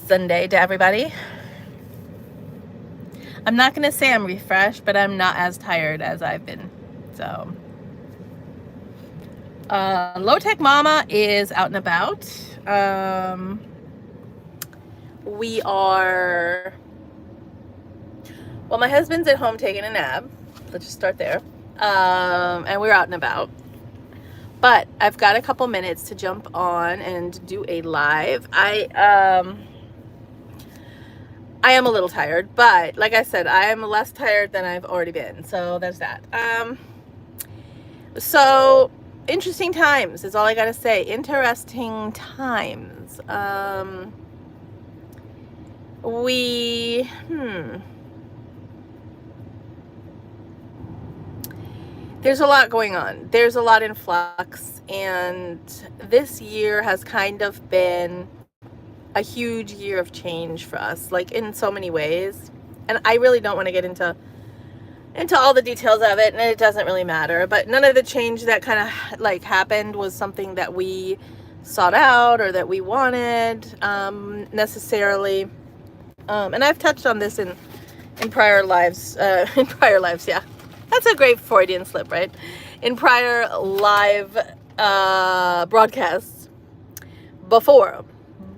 Sunday to everybody. I'm not going to say I'm refreshed, but I'm not as tired as I've been. So, LowTech Mama is out and about. We are, well, my husband's at home taking a nap. Let's just start there. And we're out and about. But I've got a couple minutes to jump on and do a live. I am a little tired, but like I said, I am less tired than I've already been. So there's that. So interesting times is all I gotta say. Interesting times. There's a lot going on. There's a lot in flux, and this year has kind of been a huge year of change for us, like in so many ways. And I really don't want to get into all the details of it, and it doesn't really matter. But none of the change that kind of like happened was something that we sought out or that we wanted necessarily. And I've touched on this in prior lives. Yeah. That's a great Freudian slip, right? In prior live broadcasts before.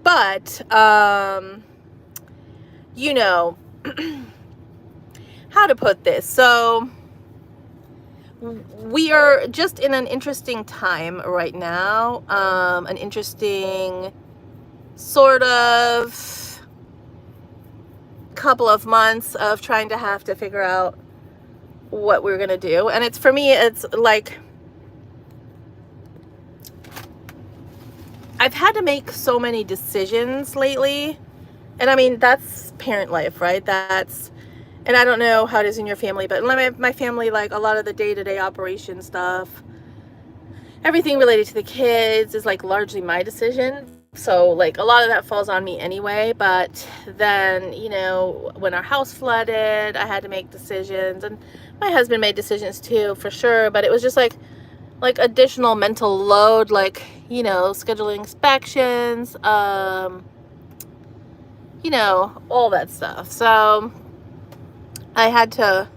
But, you know, how to put this? So, we are just in an interesting time right now. An interesting sort of couple of months of trying to have to figure out what we're gonna do. And it's, for me, it's like I've had to make so many decisions lately. And I mean, that's parent life, right? That's, and I don't know how it is in your family, but my family, like a lot of the day-to-day operation stuff, everything related to the kids is like largely my decision. So like a lot of that falls on me anyway. But then, you know, when our house flooded, I had to make decisions, and my husband made decisions too, for sure. But it was just like additional mental load, like, you know, scheduling inspections, you know, all that stuff. So I had to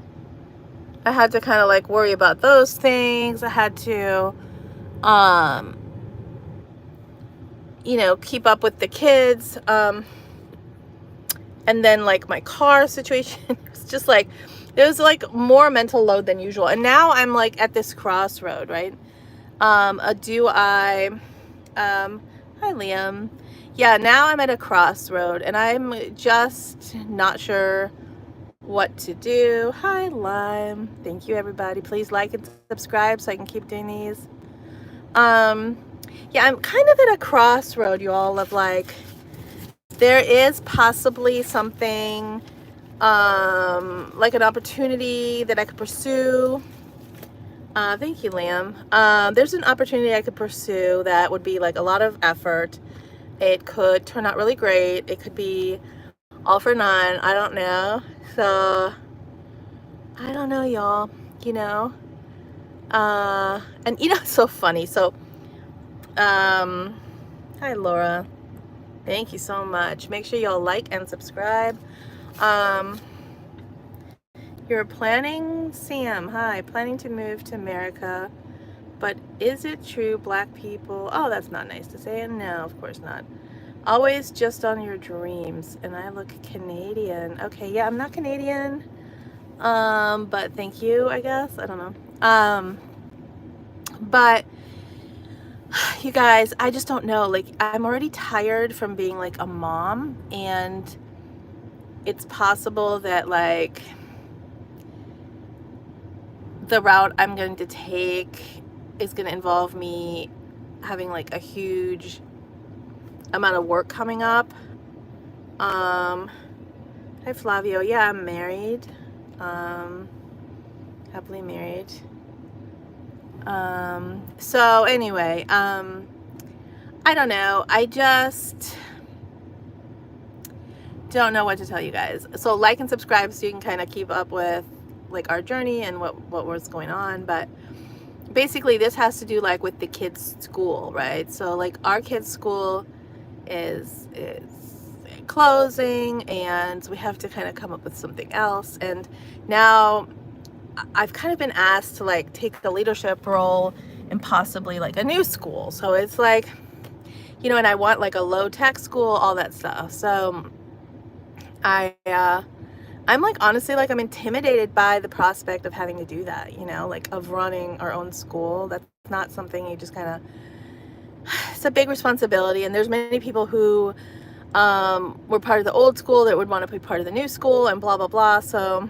kind of like worry about those things. I had to, you know, keep up with the kids. And then like my car situation, it's just like, it was like more mental load than usual. And now I'm like at this crossroad, right? Hi Liam. Yeah, now I'm at a crossroad and I'm just not sure what to do. Hi Lime. Thank you everybody. Please like and subscribe so I can keep doing these. Yeah, I'm kind of at a crossroad, you all, of like, there is possibly something, like an opportunity that I could pursue. Thank you, Liam. There's an opportunity I could pursue that would be like a lot of effort. It could turn out really great. It could be all for none. I don't know. So, I don't know, y'all, you know. And you know, it's so funny. So, hi Laura. Thank you so much. Make sure y'all like and subscribe. You're planning, Sam, hi, planning to move to America, but is it true black people, oh, that's not nice to say, and no, of course not. Always just on your dreams, and I look Canadian. Okay, yeah, I'm not Canadian, but thank you, I guess, I don't know. But you guys, I just don't know, like, I'm already tired from being like a mom, and it's possible that like the route I'm going to take is going to involve me having like a huge amount of work coming up. Hi Flavio. Yeah, I'm married. Happily married. So anyway, I don't know. I just don't know what to tell you guys. So like and subscribe so you can kind of keep up with like our journey and what was going on. But basically this has to do like with the kids' school, right? So like our kids' school is closing, and we have to kind of come up with something else. And now I've kind of been asked to like take the leadership role in possibly like a new school. So it's like, you know, and I want like a low tech school, all that stuff. So I'm like, honestly, like I'm intimidated by the prospect of having to do that, you know, like of running our own school. That's not something you just kind of, it's a big responsibility. And there's many people who were part of the old school that would want to be part of the new school and blah, blah, blah. So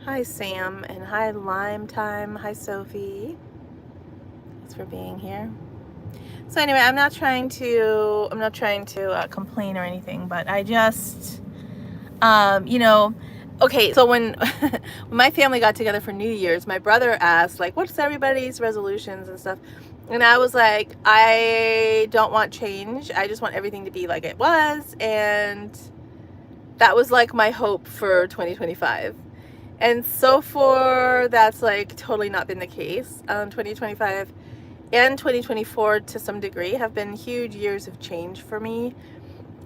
hi, Sam, and hi, Lime Time. Hi, Sophie. Thanks for being here. So anyway, I'm not trying to complain or anything, but I just, you know, okay, so when, when my family got together for New Year's, my brother asked, like, what's everybody's resolutions and stuff? And I was like, I don't want change. I just want everything to be like it was. And that was like my hope for 2025. And so far, that's like totally not been the case. 2025 and 2024 to some degree have been huge years of change for me.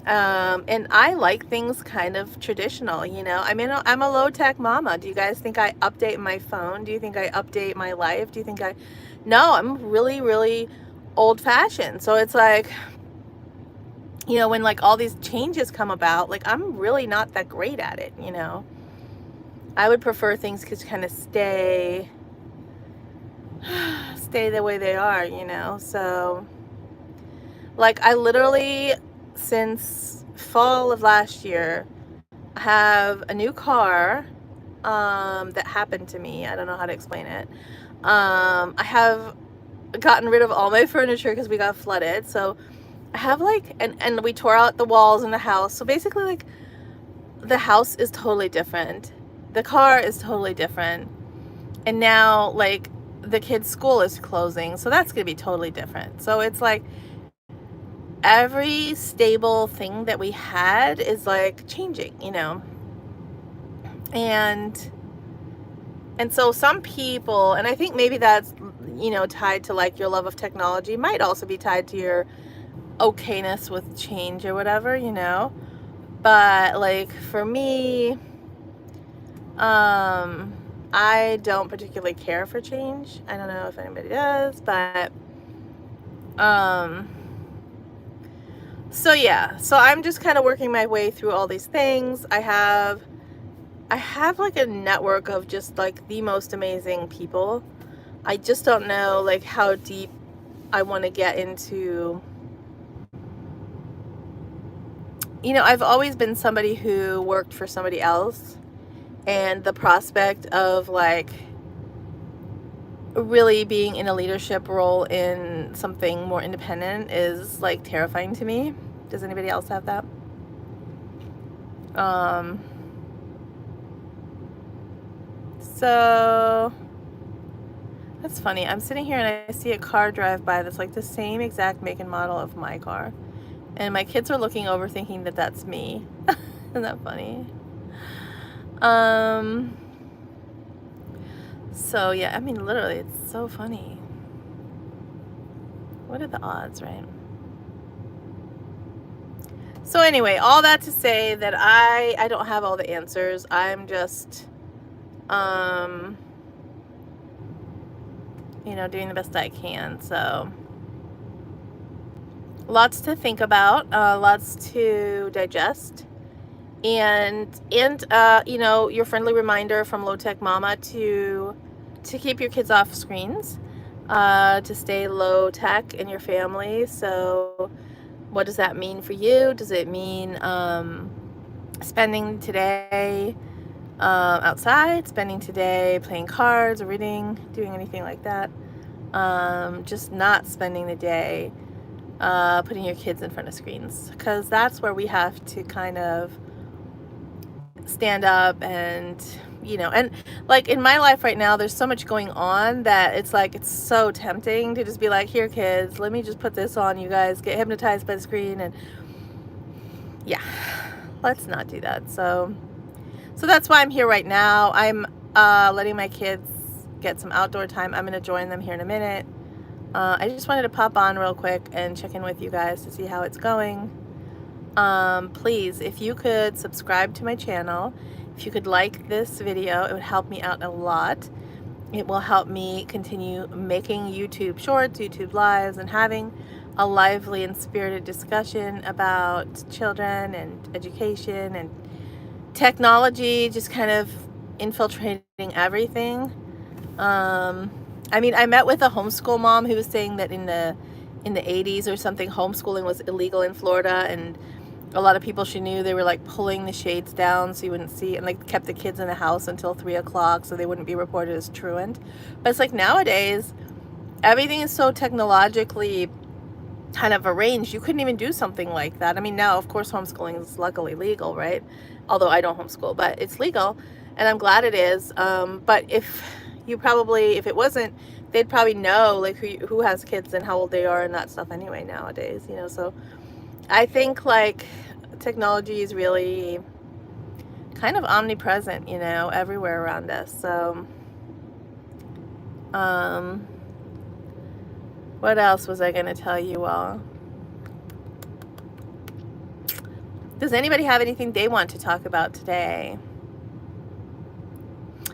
And I like things kind of traditional, you know. I mean, I'm a low-tech mama. Do you guys think I update my phone? Do you think I update my life? Do you think no, I'm really, really old-fashioned. So it's like, you know, when like all these changes come about, like I'm really not that great at it, you know. I would prefer things to kind of stay the way they are, you know. So like I literally, since fall of last year, have a new car that happened to me. I don't know how to explain it. I have gotten rid of all my furniture because we got flooded. So I have like, and we tore out the walls in the house. So basically like the house is totally different. The car is totally different. And now like the kids' school is closing. So that's going to be totally different. So it's like every stable thing that we had is like changing, you know. And so some people, and I think maybe that's, you know, tied to like your love of technology, might also be tied to your okayness with change or whatever, you know. But like for me, I don't particularly care for change. I don't know if anybody does, but so yeah, so I'm just kind of working my way through all these things. I have like a network of just like the most amazing people. I just don't know like how deep I want to get into. You know, I've always been somebody who worked for somebody else, and the prospect of like really being in a leadership role in something more independent is like terrifying to me. Does anybody else have that? So that's funny. I'm sitting here and I see a car drive by that's like the same exact make and model of my car, and my kids are looking over thinking that that's me. Isn't that funny? So yeah, I mean, literally, it's so funny. What are the odds, right? So anyway, all that to say that I don't have all the answers. I'm just, you know, doing the best I can. So lots to think about, lots to digest. And you know, your friendly reminder from LowTech Mama to keep your kids off screens, to stay low tech in your family. So what does that mean for you? Does it mean spending today outside, spending today playing cards or reading, doing anything like that? Just not spending the day putting your kids in front of screens, because that's where we have to kind of stand up. And you know, and like in my life right now, there's so much going on that it's like, it's so tempting to just be like, here kids, let me just put this on, you guys get hypnotized by the screen. And yeah, let's not do that. So that's why I'm here right now. I'm letting my kids get some outdoor time. I'm going to join them here in a minute. I just wanted to pop on real quick and check in with you guys to see how it's going. Please, if you could subscribe to my channel, if you could like this video, it would help me out a lot. It will help me continue making YouTube shorts, YouTube lives, and having a lively and spirited discussion about children and education and technology, just kind of infiltrating everything. I mean, I met with a homeschool mom who was saying that in the 80s or something, homeschooling was illegal in Florida, and a lot of people she knew, they were like pulling the shades down so you wouldn't see, and like kept the kids in the house until 3 o'clock so they wouldn't be reported as truant. But it's like nowadays, everything is so technologically kind of arranged, you couldn't even do something like that. I mean, now, of course, homeschooling is luckily legal, right? Although I don't homeschool, but it's legal, and I'm glad it is. But if it wasn't, they'd probably know like who has kids and how old they are and that stuff anyway nowadays, you know. So I think like technology is really kind of omnipresent, you know, everywhere around us. So what else was I going to tell you all? Does anybody have anything they want to talk about today?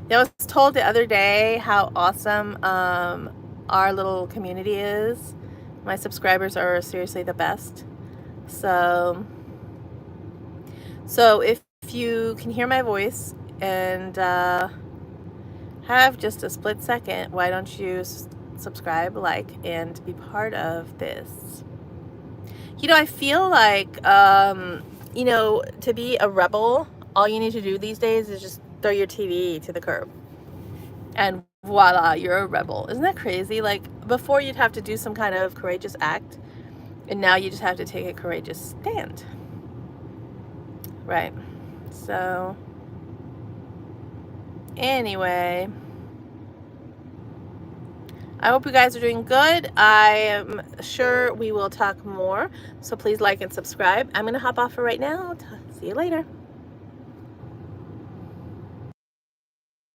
I was told the other day how awesome our little community is. My subscribers are seriously the best. So if you can hear my voice and have just a split second, why don't you subscribe, like, and be part of this? You know, I feel like, you know, to be a rebel, all you need to do these days is just throw your TV to the curb. And voila, you're a rebel. Isn't that crazy? Like, before you'd have to do some kind of courageous act, and now you just have to take a courageous stand. Right. So, anyway, I hope you guys are doing good. I am sure we will talk more. So please like and subscribe. I'm going to hop off for right now. See you later.